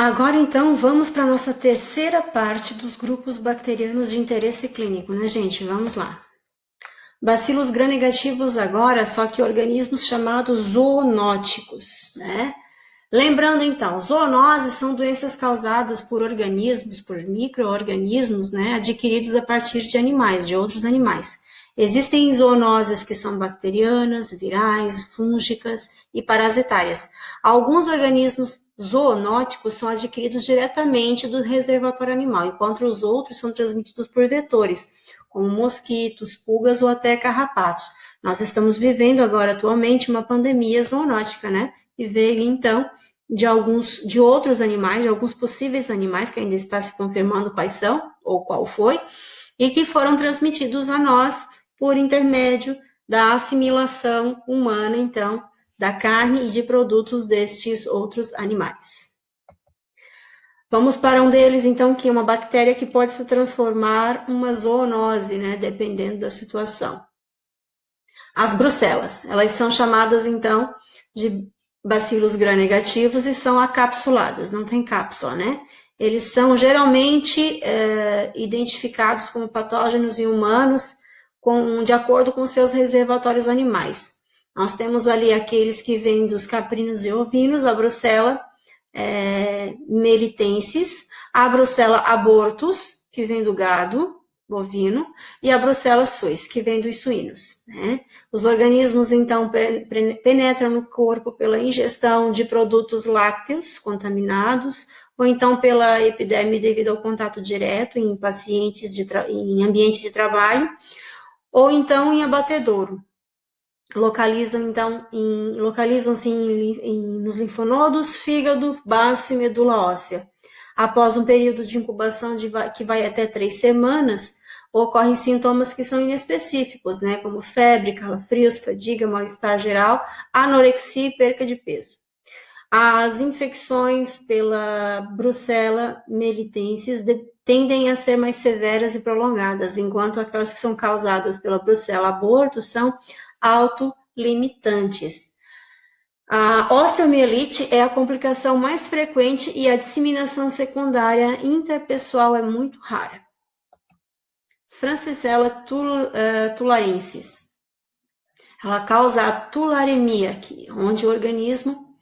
Agora, então, vamos para a nossa terceira parte dos grupos bacterianos de interesse clínico, né, gente? Vamos lá. Bacilos gram-negativos agora, só que organismos chamados zoonóticos, né? Lembrando, então, zoonoses são doenças causadas por organismos, por micro-organismos, né, adquiridos a partir de animais, de outros animais. Existem zoonoses que são bacterianas, virais, fúngicas e parasitárias. Alguns organismos zoonóticos são adquiridos diretamente do reservatório animal, enquanto os outros são transmitidos por vetores, como mosquitos, pulgas ou até carrapatos. Nós estamos vivendo agora, atualmente, uma pandemia zoonótica, né? E veio, então, de outros animais, de alguns possíveis animais, que ainda está se confirmando quais são, ou qual foi, e que foram transmitidos a nós por intermédio da assimilação humana, então, da carne e de produtos destes outros animais. Vamos para um deles, então, que é uma bactéria que pode se transformar uma zoonose, né, dependendo da situação. As brucelas, elas são chamadas, então, de bacilos gram-negativos e são acapsuladas, não tem cápsula, né? Eles são geralmente identificados como patógenos em humanos de acordo com seus reservatórios animais. Nós temos ali aqueles que vêm dos caprinos e ovinos, a brucela melitensis, a brucela abortus, que vem do gado bovino, e a brucela suis, que vem dos suínos, né? Os organismos, então, penetram no corpo pela ingestão de produtos lácteos contaminados, ou então pela epiderme devido ao contato direto em pacientes em ambientes de trabalho, ou então em abatedouro. Localizam-se nos linfonodos, fígado, baço e medula óssea. Após um período de incubação que vai até 3 semanas, ocorrem sintomas que são inespecíficos, né, como febre, calafrios, fadiga, mal-estar geral, anorexia e perca de peso. As infecções pela brucela melitensis tendem a ser mais severas e prolongadas, enquanto aquelas que são causadas pela brucela aborto são autolimitantes. A osteomielite é a complicação mais frequente e a disseminação secundária interpessoal é muito rara. Francisella tularensis. Ela causa a tularemia, onde o organismo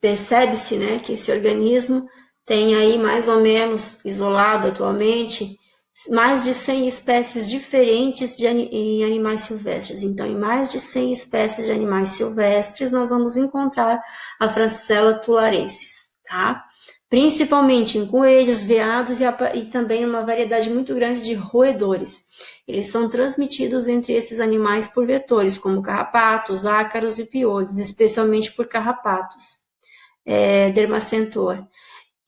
percebe-se, né, que esse organismo tem aí mais ou menos isolado atualmente mais de 100 espécies diferentes em animais silvestres. Então, em mais de 100 espécies de animais silvestres, nós vamos encontrar a Francisella tularensis, tá? Principalmente em coelhos, veados e também uma variedade muito grande de roedores. Eles são transmitidos entre esses animais por vetores, como carrapatos, ácaros e piolhos, especialmente por carrapatos, Dermacentor,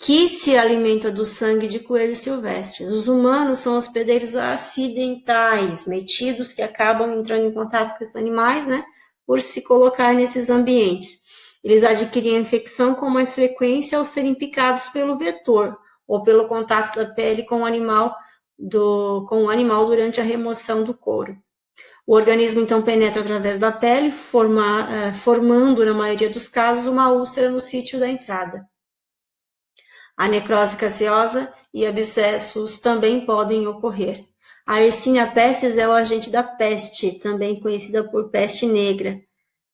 que se alimenta do sangue de coelhos silvestres. Os humanos são hospedeiros acidentais, metidos que acabam entrando em contato com esses animais, né, por se colocar nesses ambientes. Eles adquirem a infecção com mais frequência ao serem picados pelo vetor ou pelo contato da pele com o animal durante a remoção do couro. O organismo, então, penetra através da pele, formando, na maioria dos casos, uma úlcera no sítio da entrada. A necrose caseosa e abscessos também podem ocorrer. A Yersinia pestis é o agente da peste, também conhecida por peste negra,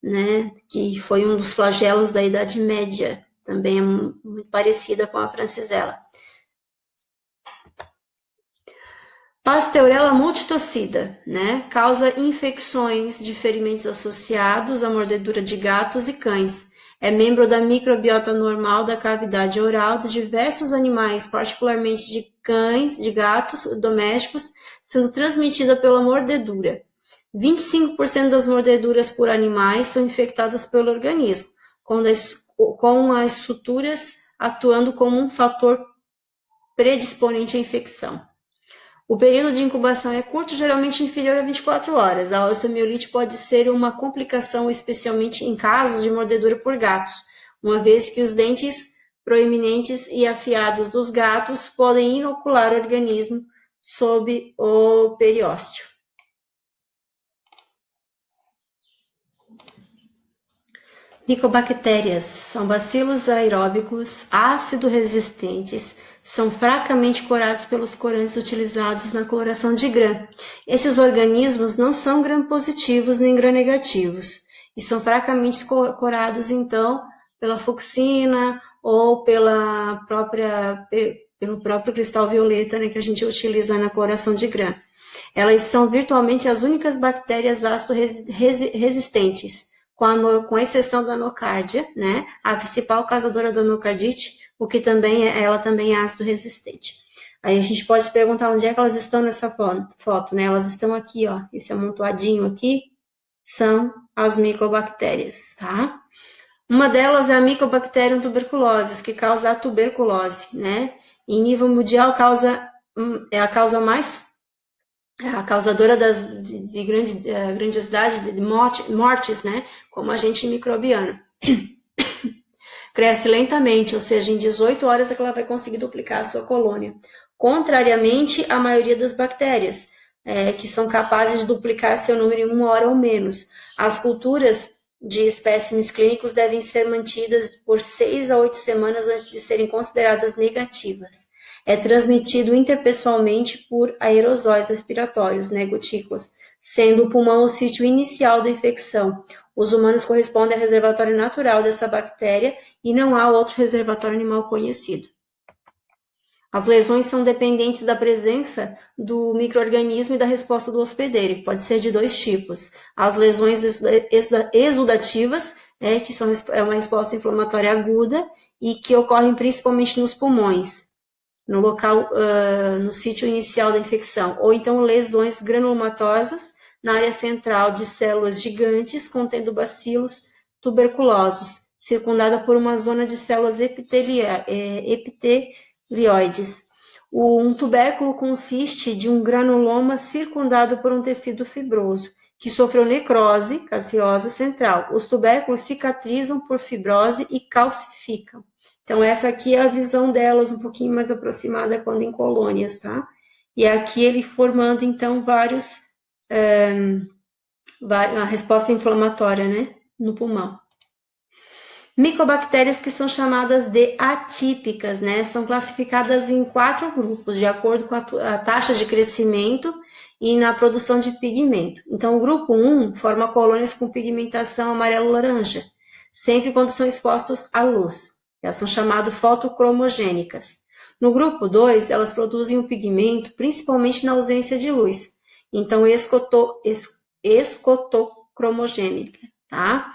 né, que foi um dos flagelos da Idade Média, também é muito parecida com a Francisella. Pasteurella multitossida, né, causa infecções de ferimentos associados à mordedura de gatos e cães. É membro da microbiota normal da cavidade oral de diversos animais, particularmente de cães, de gatos domésticos, sendo transmitida pela mordedura. 25% das mordeduras por animais são infectadas pelo organismo, com as suturas atuando como um fator predisponente à infecção. O período de incubação é curto, geralmente inferior a 24 horas. A osteomielite pode ser uma complicação, especialmente em casos de mordedura por gatos, uma vez que os dentes proeminentes e afiados dos gatos podem inocular o organismo sob o periósteo. Micobactérias são bacilos aeróbicos ácido resistentes, são fracamente corados pelos corantes utilizados na coloração de grã. Esses organismos não são gram-positivos nem gram-negativos e são fracamente corados, então, pela fucsina ou pelo próprio cristal violeta, né, que a gente utiliza na coloração de grã. Elas são virtualmente as únicas bactérias ácido resistentes, com exceção da anocárdia, né? A principal causadora da anocardite, o que também ela também é ácido resistente. Aí a gente pode se perguntar onde é que elas estão nessa foto, né? Elas estão aqui, ó, esse amontoadinho aqui são as micobactérias, tá? Uma delas é a Mycobacterium tuberculosis, que causa a tuberculose, né? Em nível mundial é a causa mais a causadora de grandiosidade de mortes, né, como agente microbiano. Cresce lentamente, ou seja, em 18 horas é que ela vai conseguir duplicar a sua colônia. Contrariamente à maioria das bactérias, que são capazes de duplicar seu número em 1 hora ou menos. As culturas de espécimes clínicos devem ser mantidas por 6 a 8 semanas antes de serem consideradas negativas. É transmitido interpessoalmente por aerosóis respiratórios, né, gotículas, sendo o pulmão o sítio inicial da infecção. Os humanos correspondem ao reservatório natural dessa bactéria e não há outro reservatório animal conhecido. As lesões são dependentes da presença do micro-organismo e da resposta do hospedeiro, que pode ser de 2 tipos. As lesões exudativas, que são uma resposta inflamatória aguda e que ocorrem principalmente nos pulmões, no local, no sítio inicial da infecção, ou então lesões granulomatosas na área central de células gigantes contendo bacilos tuberculosos, circundada por uma zona de células epitelioides. Um tubérculo consiste de um granuloma circundado por um tecido fibroso, que sofreu necrose caseosa central. Os tubérculos cicatrizam por fibrose e calcificam. Então, essa aqui é a visão delas um pouquinho mais aproximada quando em colônias, tá? E aqui ele formando, então, a resposta inflamatória, né, no pulmão. Micobactérias que são chamadas de atípicas, né, são classificadas em 4 grupos, de acordo com a taxa de crescimento e na produção de pigmento. Então, o grupo 1 forma colônias com pigmentação amarelo-laranja, sempre quando são expostos à luz. Elas são chamadas fotocromogênicas. No grupo 2, elas produzem o pigmento principalmente na ausência de luz. Então, escotocromogênica, tá?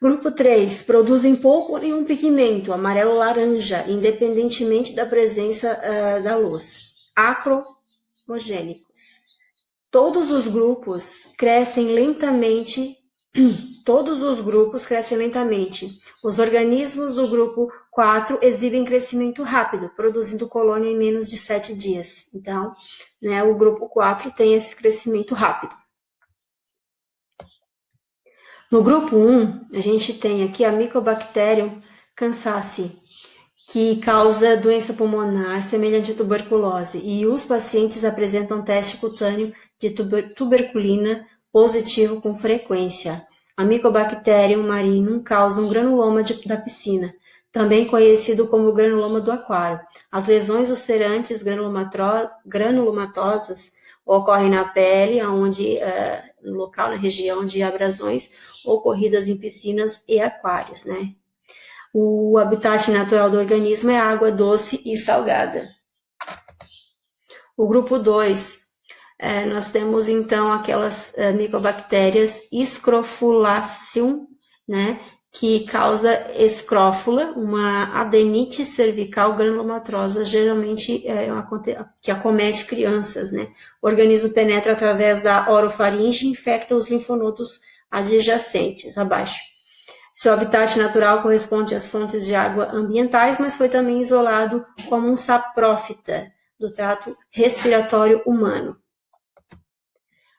Grupo 3, produzem pouco ou nenhum pigmento, amarelo-laranja, independentemente da presença da luz. Acromogênicos. Todos os grupos crescem lentamente. Os organismos do grupo 4 exibem crescimento rápido, produzindo colônia em menos de 7 dias. Então, né, o grupo 4 tem esse crescimento rápido. No grupo 1, a gente tem aqui a Mycobacterium cansaceae, que causa doença pulmonar semelhante à tuberculose, e os pacientes apresentam teste cutâneo de tuberculina positivo com frequência. A Mycobacterium marinum causa um granuloma da piscina, também conhecido como granuloma do aquário. As lesões ulcerantes granulomatosas ocorrem na pele, no local, na região de abrasões ocorridas em piscinas e aquários, né? O habitat natural do organismo é água doce e salgada. O grupo 2, nós temos então aquelas micobactérias Scrofulaceae, né, que causa escrófula, uma adenite cervical granulomatosa, geralmente que acomete crianças, né? O organismo penetra através da orofaringe e infecta os linfonodos adjacentes, abaixo. Seu habitat natural corresponde às fontes de água ambientais, mas foi também isolado como um saprófita do trato respiratório humano.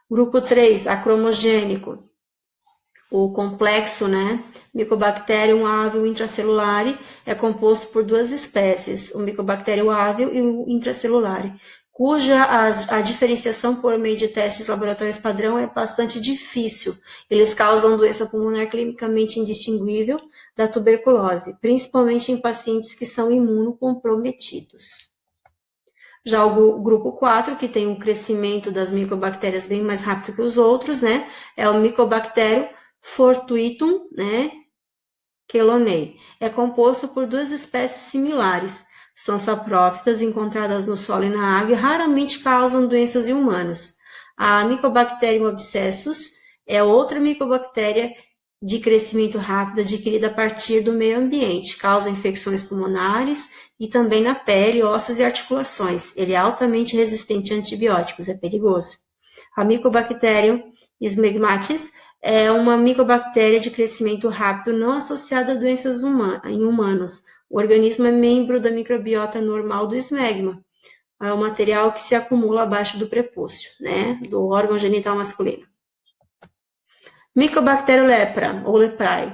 Grupo 3, acromogênico. O complexo, né, Mycobacterium avium intracelulare é composto por 2 espécies, o Mycobacterium avium e o intracelulare, cuja a diferenciação por meio de testes laboratórios padrão é bastante difícil. Eles causam doença pulmonar clinicamente indistinguível da tuberculose, principalmente em pacientes que são imunocomprometidos. Já o grupo 4, que tem um crescimento das micobactérias bem mais rápido que os outros, né? É o Mycobacterium fortuitum, né? Chelonae. É composto por duas espécies similares. São saprófitas encontradas no solo e na água e raramente causam doenças em humanos. A Mycobacterium abscessus é outra micobactéria de crescimento rápido adquirida a partir do meio ambiente. Causa infecções pulmonares e também na pele, ossos e articulações. Ele é altamente resistente a antibióticos, é perigoso. A Mycobacterium smegmatis é uma micobactéria de crescimento rápido não associada a doenças em humanos. O organismo é membro da microbiota normal do esmegma. É um material que se acumula abaixo do prepúcio, né, do órgão genital masculino. Mycobacterium lepra, ou leprae,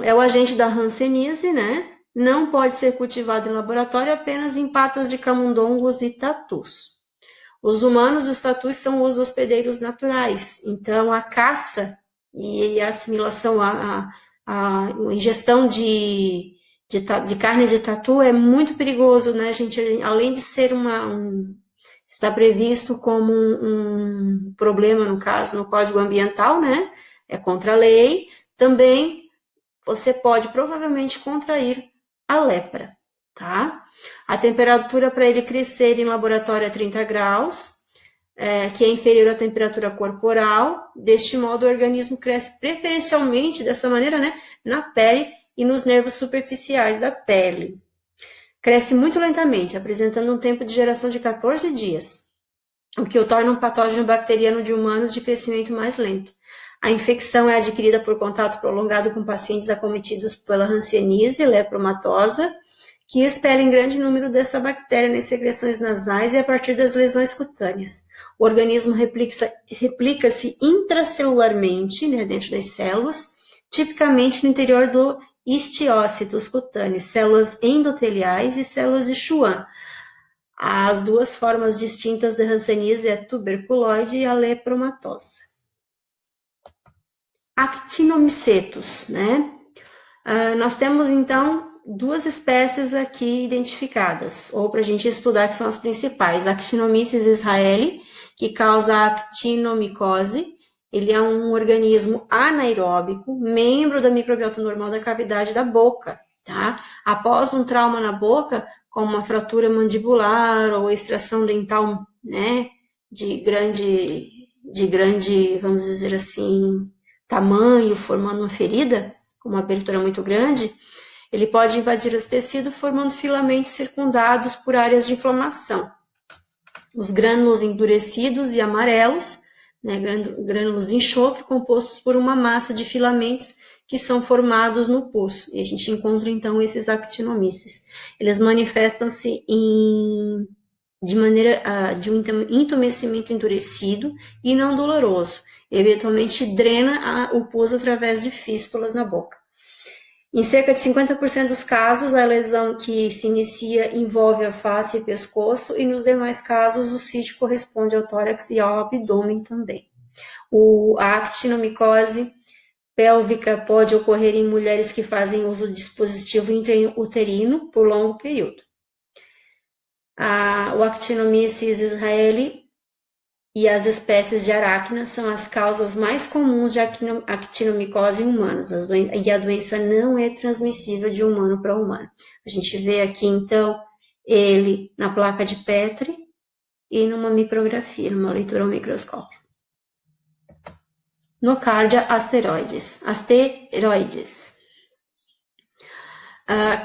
é o agente da hanseníase, né? Não pode ser cultivado em laboratório apenas em patas de camundongos e tatus. Os humanos e os tatus são os hospedeiros naturais, então a caça e a assimilação, a ingestão de carne de tatu é muito perigoso, né, gente? Além de ser está previsto como um problema, no caso, no Código Ambiental, né? É contra a lei. Também você pode provavelmente contrair a lepra, tá? A temperatura para ele crescer em laboratório é 30 graus, que é inferior à temperatura corporal. Deste modo, o organismo cresce preferencialmente dessa maneira, né? Na pele e nos nervos superficiais da pele. Cresce muito lentamente, apresentando um tempo de geração de 14 dias, o que o torna um patógeno bacteriano de humanos de crescimento mais lento. A infecção é adquirida por contato prolongado com pacientes acometidos pela hanseníase lepromatosa, que expelem grande número dessa bactéria nas secreções nasais e a partir das lesões cutâneas. O organismo replica-se intracelularmente, né, dentro das células, tipicamente no interior do histiócitos cutâneos, células endoteliais e células de Schwann. As duas formas distintas da hanseníase é a tuberculoide e a lepromatosa. Actinomicetos, né? Nós temos, então, duas espécies aqui identificadas, ou para a gente estudar, que são as principais. Actinomyces israeli, que causa actinomicose. Ele é um organismo anaeróbico, membro da microbiota normal da cavidade da boca, tá? Após um trauma na boca, como uma fratura mandibular ou extração dental, né, de grande, vamos dizer assim, tamanho, formando uma ferida, uma abertura muito grande, ele pode invadir os tecidos formando filamentos circundados por áreas de inflamação. Os grânulos endurecidos e amarelos, né, grânulos de enxofre compostos por uma massa de filamentos que são formados no pulso. E a gente encontra, então, esses actinomyces. Eles manifestam-se de maneira de um entumecimento endurecido e não doloroso. Eventualmente drena o pus através de fístulas na boca. Em cerca de 50% dos casos, a lesão que se inicia envolve a face e pescoço, e nos demais casos, o sítio corresponde ao tórax e ao abdômen também. A actinomicose pélvica pode ocorrer em mulheres que fazem uso do dispositivo intrauterino por longo período. O Actinomyces israeli e as espécies de aracna são as causas mais comuns de actinomicose em humanos, e a doença não é transmissível de humano para humano. A gente vê aqui, então, ele na placa de Petri e numa micrografia, numa leitura ao microscópio. Nocardia asteroides.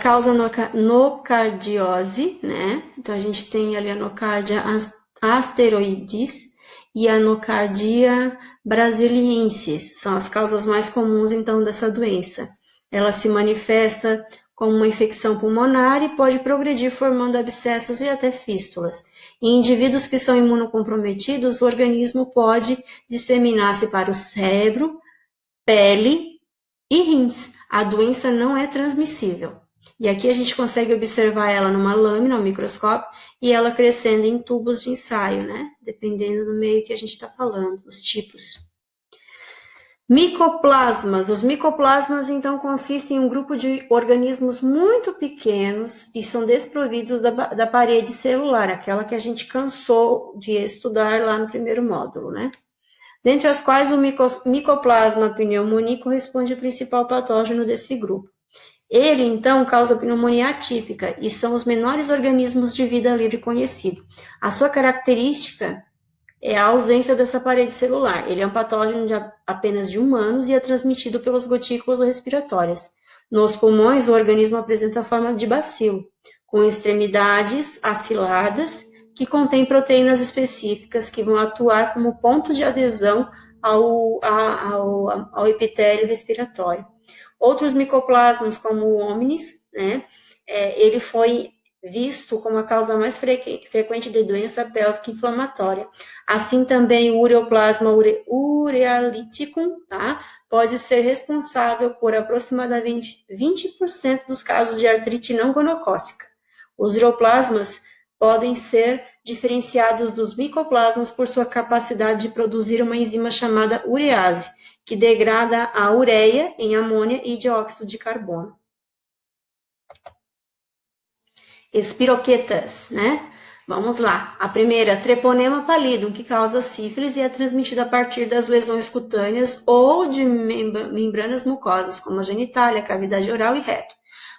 Causa nocardiose, né? Então, a gente tem ali a nocardia asteroides e a nocardia brasiliensis. São as causas mais comuns, então, dessa doença. Ela se manifesta como uma infecção pulmonar e pode progredir formando abscessos e até fístulas. Em indivíduos que são imunocomprometidos, o organismo pode disseminar-se para o cérebro, pele e rins. A doença não é transmissível. E aqui a gente consegue observar ela numa lâmina, ao microscópio, e ela crescendo em tubos de ensaio, né? Dependendo do meio que a gente está falando, os tipos. Micoplasmas. Os micoplasmas, então, consistem em um grupo de organismos muito pequenos e são desprovidos da parede celular, aquela que a gente cansou de estudar lá no primeiro módulo, né? Dentre as quais o micoplasma pneumoniae corresponde ao principal patógeno desse grupo. Ele, então, causa pneumonia atípica e são os menores organismos de vida livre conhecido. A sua característica é a ausência dessa parede celular. Ele é um patógeno apenas de humanos e é transmitido pelas gotículas respiratórias. Nos pulmões, o organismo apresenta a forma de bacilo, com extremidades afiladas que contém proteínas específicas que vão atuar como ponto de adesão ao epitélio respiratório. Outros micoplasmas, como o hominis, né, ele foi visto como a causa mais frequente de doença pélvica inflamatória. Assim também o ureoplasma urealyticum, tá, pode ser responsável por aproximadamente 20% dos casos de artrite não gonocócica. Os ureoplasmas podem ser diferenciados dos micoplasmas por sua capacidade de produzir uma enzima chamada urease, que degrada a ureia em amônia e dióxido de carbono. Espiroquetas, né? Vamos lá. A primeira, treponema pallidum, que causa sífilis e é transmitida a partir das lesões cutâneas ou de membranas mucosas, como a genitália, cavidade oral e reto.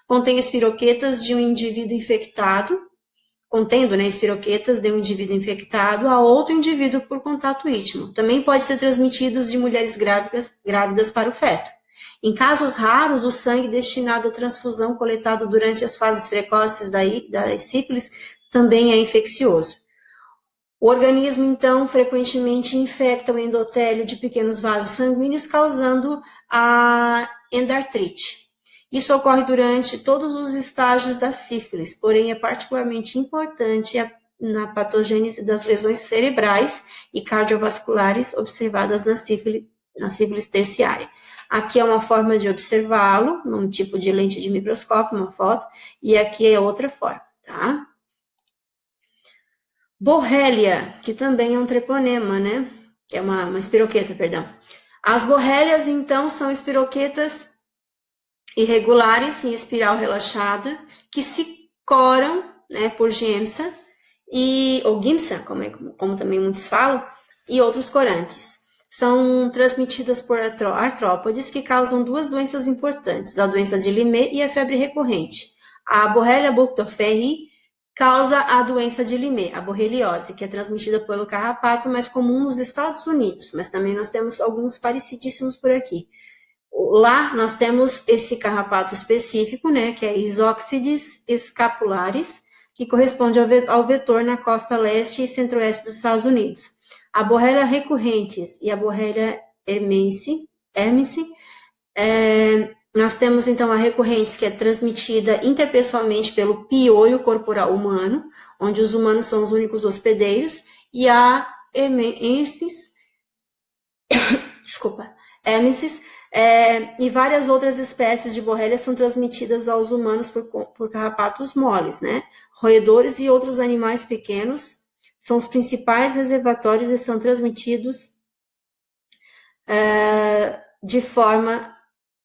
Contém espiroquetas de um indivíduo infectado, contendo, né, espiroquetas de um indivíduo infectado a outro indivíduo por contato íntimo. Também pode ser transmitido de mulheres grávidas para o feto. Em casos raros, o sangue destinado à transfusão coletado durante as fases precoces da sífilis também é infeccioso. O organismo, então, frequentemente infecta o endotélio de pequenos vasos sanguíneos, causando a endartrite. Isso ocorre durante todos os estágios da sífilis, porém é particularmente importante na patogênese das lesões cerebrais e cardiovasculares observadas na sífilis terciária. Aqui é uma forma de observá-lo, num tipo de lente de microscópio, uma foto, e aqui é outra forma, tá? Borrelia, que também é um treponema, né? É uma espiroqueta, perdão. As borrelias, então, são espiroquetas irregulares em espiral relaxada, que se coram, né, por Giemsa, ou Gimsa, como também muitos falam, e outros corantes. São transmitidas por artrópodes que causam duas doenças importantes, a doença de Lyme e a febre recorrente. A Borrelia burgdorferi causa a doença de Lyme, a borreliose, que é transmitida pelo carrapato, mais comum nos Estados Unidos, mas também nós temos alguns parecidíssimos por aqui. Lá nós temos esse carrapato específico, né, que é Isoxides scapularis, que corresponde ao vetor na costa leste e centro-oeste dos Estados Unidos. A Borrelia recurrentes e a Borrelia hermense, nós temos então a recorrentes, que é transmitida interpessoalmente pelo piolho corporal humano, onde os humanos são os únicos hospedeiros, e a hermensis, e várias outras espécies de borrelia são transmitidas aos humanos por carrapatos moles, né? Roedores e outros animais pequenos são os principais reservatórios e são transmitidos de forma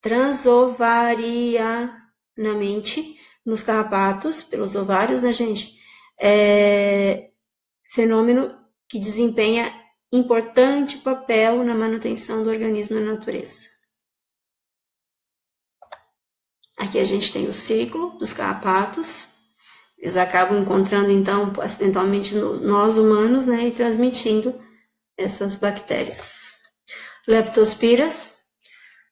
transovarianamente nos carrapatos, pelos ovários, né, gente? Fenômeno que desempenha importante papel na manutenção do organismo na natureza. Aqui a gente tem o ciclo dos carrapatos. Eles acabam encontrando, então, acidentalmente nós humanos, né, e transmitindo essas bactérias. Leptospiras.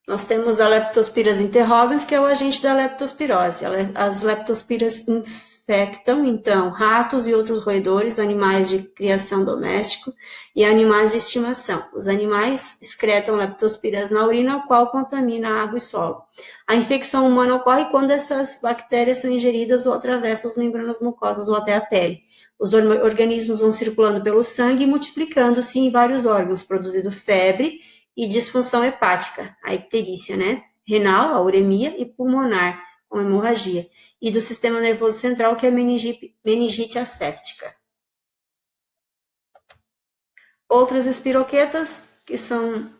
Nós temos a Leptospiras interrogans, que é o agente da leptospirose. As leptospiras infectam, então, ratos e outros roedores, animais de criação doméstico e animais de estimação. Os animais excretam leptospiras na urina, o qual contamina a água e solo. A infecção humana ocorre quando essas bactérias são ingeridas ou atravessam as membranas mucosas ou até a pele. Os organismos vão circulando pelo sangue e multiplicando-se em vários órgãos, produzindo febre e disfunção hepática, a icterícia, né? Renal, a uremia, e pulmonar, com hemorragia, e do sistema nervoso central, que é a meningite asséptica. Outras espiroquetas, que são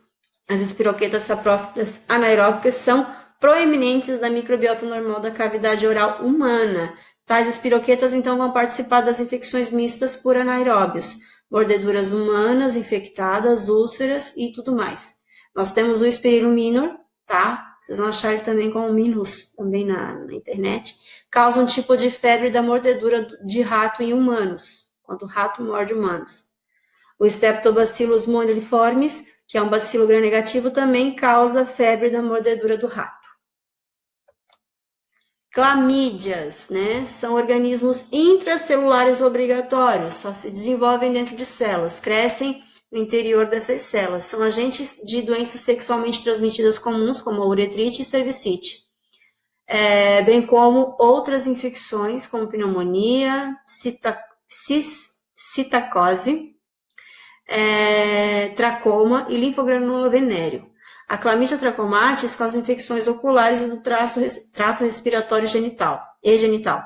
as espiroquetas saprófitas anaeróbicas, são proeminentes da microbiota normal da cavidade oral humana. Tais espiroquetas, então, vão participar das infecções mistas por anaeróbios, mordeduras humanas infectadas, úlceras e tudo mais. Nós temos o Spirillum minor, tá? Vocês vão achar ele também como Minus, também na internet. Causa um tipo de febre da mordedura de rato em humanos, quando o rato morde humanos. O Streptobacillus moniliformes, que é um bacilo gram-negativo, também causa febre da mordedura do rato. Clamídias, né? São organismos intracelulares obrigatórios, só se desenvolvem dentro de células, crescem no interior dessas células. São agentes de doenças sexualmente transmitidas comuns, como a uretrite e cervicite, bem como outras infecções, como pneumonia, citacose, tracoma e linfogranuloma venéreo. A Chlamydia trachomatis causa infecções oculares e do trato respiratório genital e genital.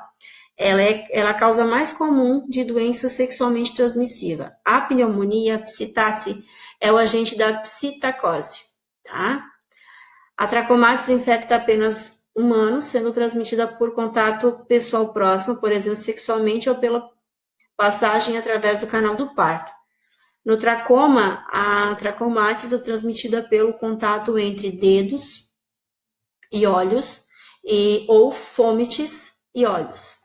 Ela é a causa mais comum de doença sexualmente transmissível. A pneumonia, a psittace, é o agente da psitacose, tá? A trachomatis infecta apenas humanos, sendo transmitida por contato pessoal próximo, por exemplo, sexualmente ou pela passagem através do canal do parto. No tracoma, a trachomatis é transmitida pelo contato entre dedos e olhos, ou fômites e olhos.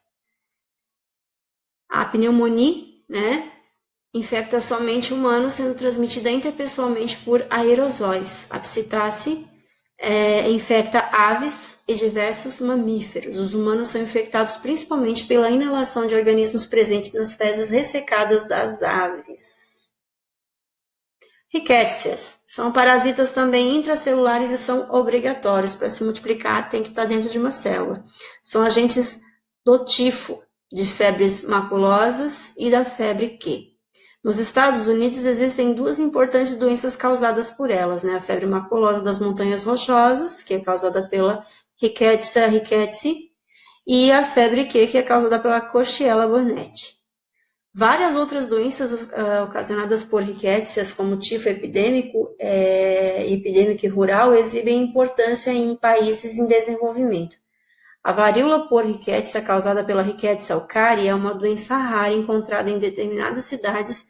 A pneumonia, né, infecta somente humanos, sendo transmitida interpessoalmente por aerosóis. A psittace infecta aves e diversos mamíferos. Os humanos são infectados principalmente pela inalação de organismos presentes nas fezes ressecadas das aves. Rickétsias são parasitas também intracelulares e são obrigatórios. Para se multiplicar, tem que estar dentro de uma célula. São agentes do tifo, de febres maculosas e da febre Q. Nos Estados Unidos existem duas importantes doenças causadas por elas, né? A febre maculosa das montanhas rochosas, que é causada pela Rickettsia rickettsii, e a febre Q, que é causada pela Coxiella burnetii. Várias outras doenças ocasionadas por rickétsias, como tifo epidêmico e rural, exibem importância em países em desenvolvimento. A varíola por rickétsia, causada pela Rickettsia alcari, é uma doença rara encontrada em determinadas cidades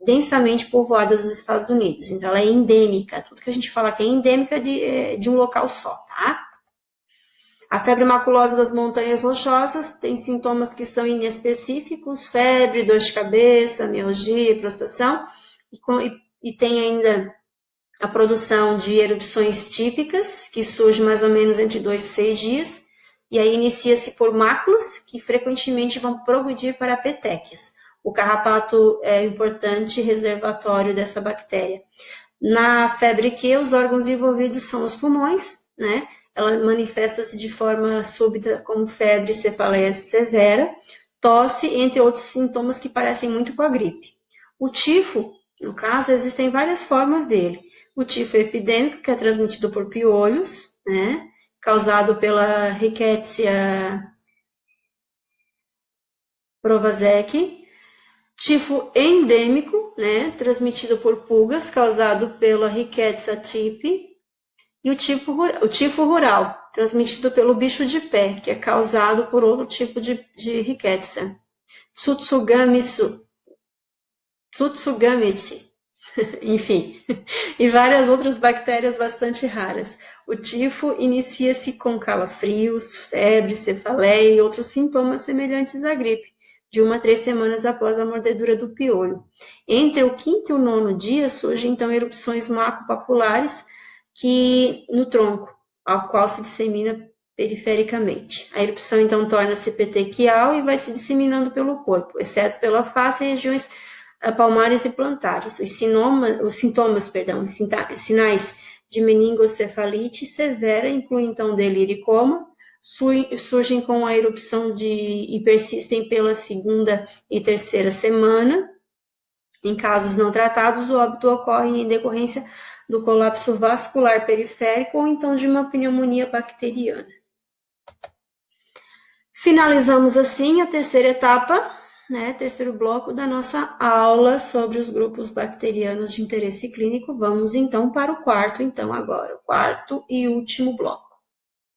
densamente povoadas dos Estados Unidos. Então, ela é endêmica. Tudo que a gente fala que é endêmica de um local só, tá? A febre maculosa das montanhas rochosas tem sintomas que são inespecíficos, febre, dor de cabeça, mialgia, prostração, e tem ainda a produção de erupções típicas, que surge mais ou menos entre 2 e 6 dias, e aí inicia-se por máculas, que frequentemente vão progredir para petequias. O carrapato é importante reservatório dessa bactéria. Na febre Q, os órgãos envolvidos são os pulmões, né? Ela manifesta-se de forma súbita como febre, cefaleia severa, tosse, entre outros sintomas que parecem muito com a gripe. O tifo, no caso, existem várias formas dele. O tifo epidêmico, que é transmitido por piolhos, né? Causado pela Rickettsia provazekii. Tifo endêmico, né? Transmitido por pulgas, causado pela Rickettsia tipi. E o tifo rural, transmitido pelo bicho de pé, que é causado por outro tipo de Rickettsia. Tsutsugamitsu, enfim, e várias outras bactérias bastante raras. O tifo inicia-se com calafrios, febre, cefaleia e outros sintomas semelhantes à gripe, de 1 a 3 semanas após a mordedura do piolho. Entre o 5º e o 9º dia surgem então erupções macropapulares no tronco, ao qual se dissemina perifericamente. A erupção então torna-se petequial e vai se disseminando pelo corpo, exceto pela face e regiões palmares e plantares. Os sinais de meningocefalite severa incluem então delírio e coma, surgem com a erupção e persistem pela 2ª e 3ª semana. Em casos não tratados, o óbito ocorre em decorrência do colapso vascular periférico ou então de uma pneumonia bacteriana. Finalizamos assim a terceira etapa, né, terceiro bloco da nossa aula sobre os grupos bacterianos de interesse clínico. Vamos então para o quarto, então agora, o quarto e último bloco.